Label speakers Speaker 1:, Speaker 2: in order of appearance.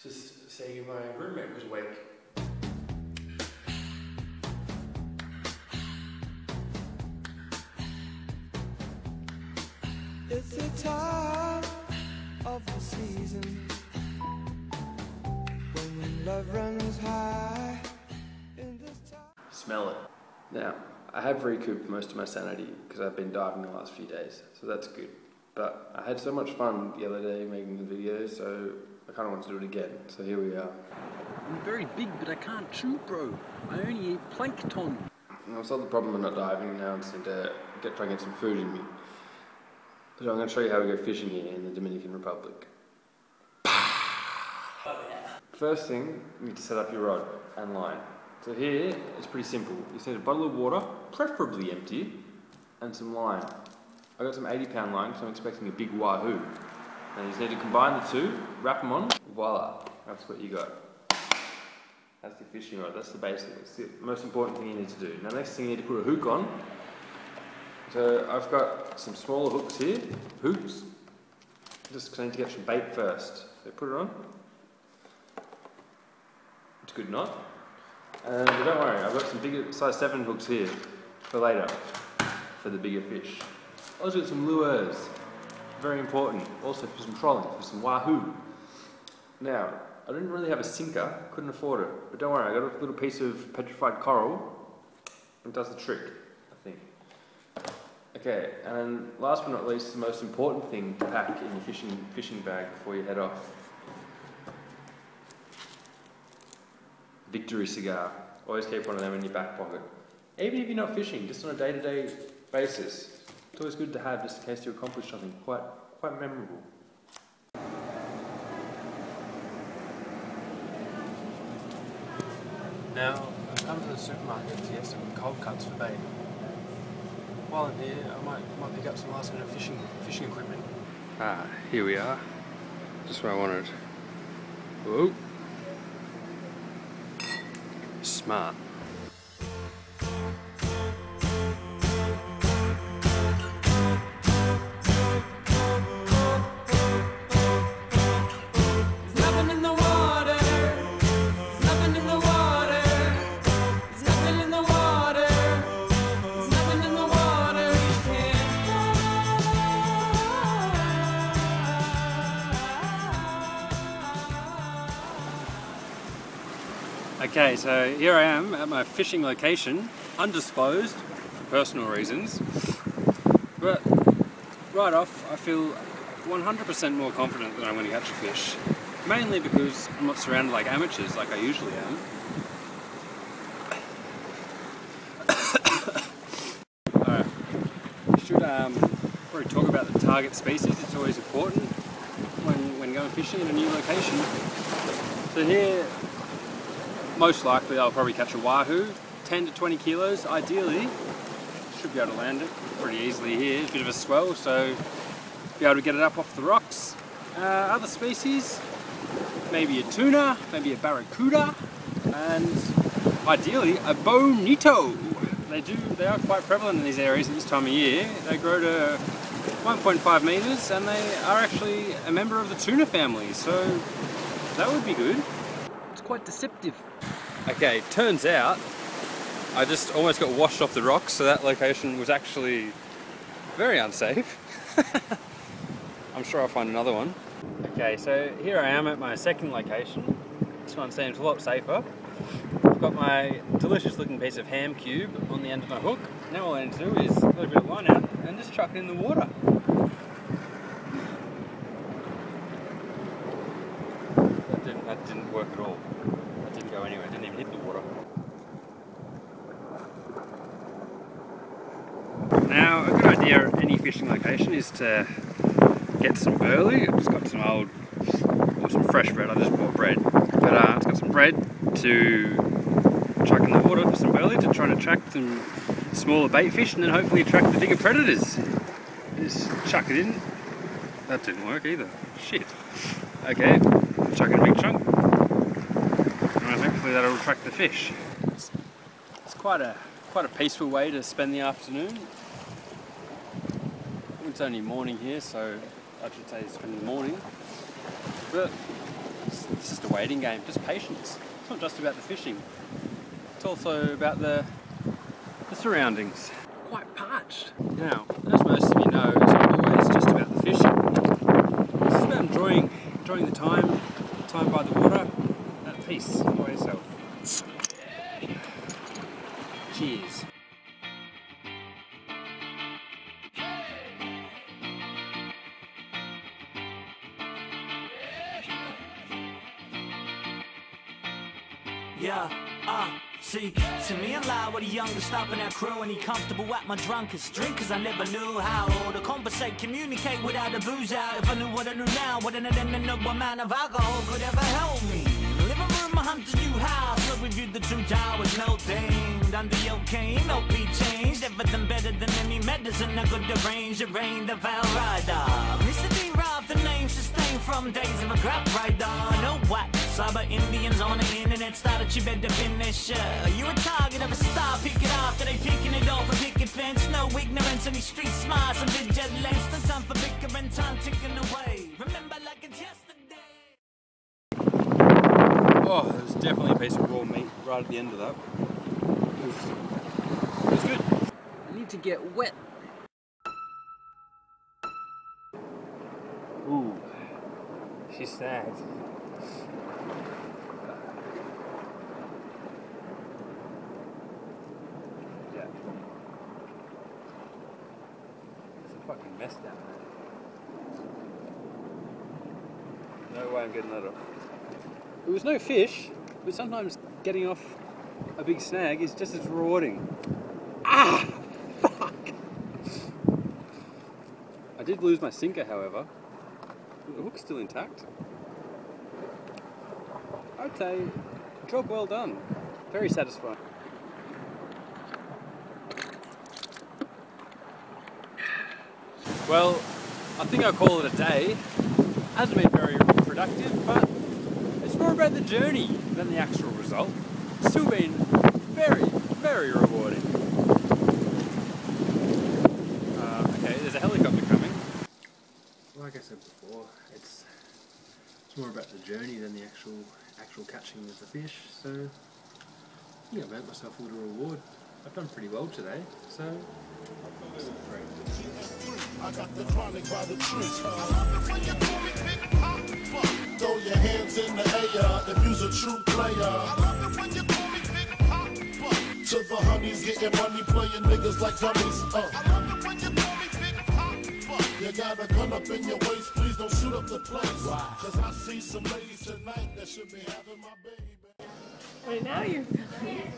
Speaker 1: Just saying my roommate was awake.
Speaker 2: It's the time of the season when love runs high in this time.
Speaker 1: Smell it. Now, I have recouped most of my sanity because I've been diving the last few days, so that's good. But I had so much fun the other day making the video, so I kind of want to do it again. So here we are.
Speaker 3: I'm very big, but I can't chew, bro. I only eat plankton.
Speaker 1: I'll solve the problem of not diving now and try and get some food in me. So I'm going to show you how we go fishing here in the Dominican Republic. First thing, you need to set up your rod and line. So here, it's pretty simple. You just need a bottle of water, preferably empty, and some line. I got some 80-pound line because I'm expecting a big wahoo. Now you just need to combine the two, wrap them on, voila, that's what you got. That's the fishing rod, that's the basic. It's the most important thing you need to do. Now next thing you need to put a hook on. So I've got some smaller hooks here, hooks, just because I need to get some bait first. So put it on. It's a good knot. And don't worry, I've got some bigger size 7 hooks here for later, for the bigger fish. I'll also get some lures, very important. Also for some trolling, for some wahoo. Now, I didn't really have a sinker, couldn't afford it, but don't worry, I got a little piece of petrified coral. It does the trick, I think. Okay, and last but not least, the most important thing to pack in your fishing bag before you head off. Victory cigar. Always keep one of them in your back pocket. Even if you're not fishing, just on a day-to-day basis. It's always good to have just in case you accomplish something quite memorable.
Speaker 3: Now, I've come to the supermarket to get some cold cuts for bait. While I'm here, I might pick up some last minute fishing equipment.
Speaker 1: Ah, here we are. Just where I wanted. Whoa. Smart.
Speaker 3: Okay, so here I am at my fishing location, undisclosed for personal reasons, but right off I feel 100% more confident that I'm going to catch a fish, mainly because I'm not surrounded like amateurs like I usually am. Alright, I should probably talk about the target species. It's always important when going fishing in a new location. So here, most likely I'll probably catch a wahoo, 10 to 20 kilos ideally. Should be able to land it pretty easily here. It's a bit of a swell, so be able to get it up off the rocks. Other species, maybe a tuna, maybe a barracuda, and ideally a bonito. They are quite prevalent in these areas at this time of year. They grow to 1.5 meters and they are actually a member of the tuna family, so that would be good. It's quite deceptive. Okay, turns out I just almost got washed off the rocks, so that location was actually very unsafe. I'm sure I'll find another one. Okay, so here I am at my second location. This one seems a lot safer. I've got my delicious looking piece of ham cube on the end of my hook. Now all I need to do is let a bit of line out and just chuck it in the water. That didn't work at all. That didn't go anywhere, it didn't even hit the water. Now, a good idea at any fishing location is to get some burley. I've just got some fresh bread. I just bought bread. But I've got some bread to chuck in the water for some burley to try and attract some smaller bait fish and then hopefully attract the bigger predators. Just chuck it in. That didn't work either. Shit. Okay, chuck in a big chunk. And hopefully that'll attract the fish. It's quite a peaceful way to spend the afternoon. It's only morning here, so I should say spend the morning. But It's just a waiting game, just patience. It's not just about the fishing. It's also about the surroundings. Quite parched. Now, as most of you know, it's not always just about the fishing. It's just about enjoying the time by the water, at peace by yourself. Cheers.
Speaker 4: Yeah, see, to me a lie with a younger stopping that crew and he comfortable at my drunkest drink cause I never knew how to conversate, communicate without the booze out. If I knew what I knew now, wouldn't have no amount of alcohol could ever help me. Living room, I hunt a new house, where we viewed the two towers melting. Under your cane, no be changed, everything better than any medicine I could arrange. It rained the Val Rider. Mr. D robbed the name sustained from days of a grab rider. No what? Cyber Indians on the internet started, you better finish. You a target of a star, pick it off. They picking it off a picket fence. No ignorance, any street smiles and vigilance. No time for bickering, time ticking away. Remember like it's yesterday.
Speaker 3: Oh, there's definitely a piece of raw meat right at the end of that. It was good. I need to get wet. Ooh, she snagged. Yeah. It's a fucking mess down there. No way I'm getting that off. It was no fish, but sometimes getting off a big snag is just as rewarding. Ah! Fuck! I did lose my sinker, however. The hook's still intact. I'd say, job well done. Very satisfying. Well, I think I'll call it a day. Hasn't been very productive, but it's more about the journey than the actual result. It's still been very, very rewarding. Okay, there's a helicopter coming. Like I said before, it's more about the journey than the actual catching of the fish. So I think I've earned myself a little reward. I've done pretty well today, so
Speaker 5: I got the chronic by the trees. Throw your hands in the air if you's a true player. To the honeys getting money, playing niggas like dummies. You got a gun up in your waist, please don't shoot up the place. Cause I see some ladies tonight that should be having my baby.
Speaker 6: Wait, now you're filming.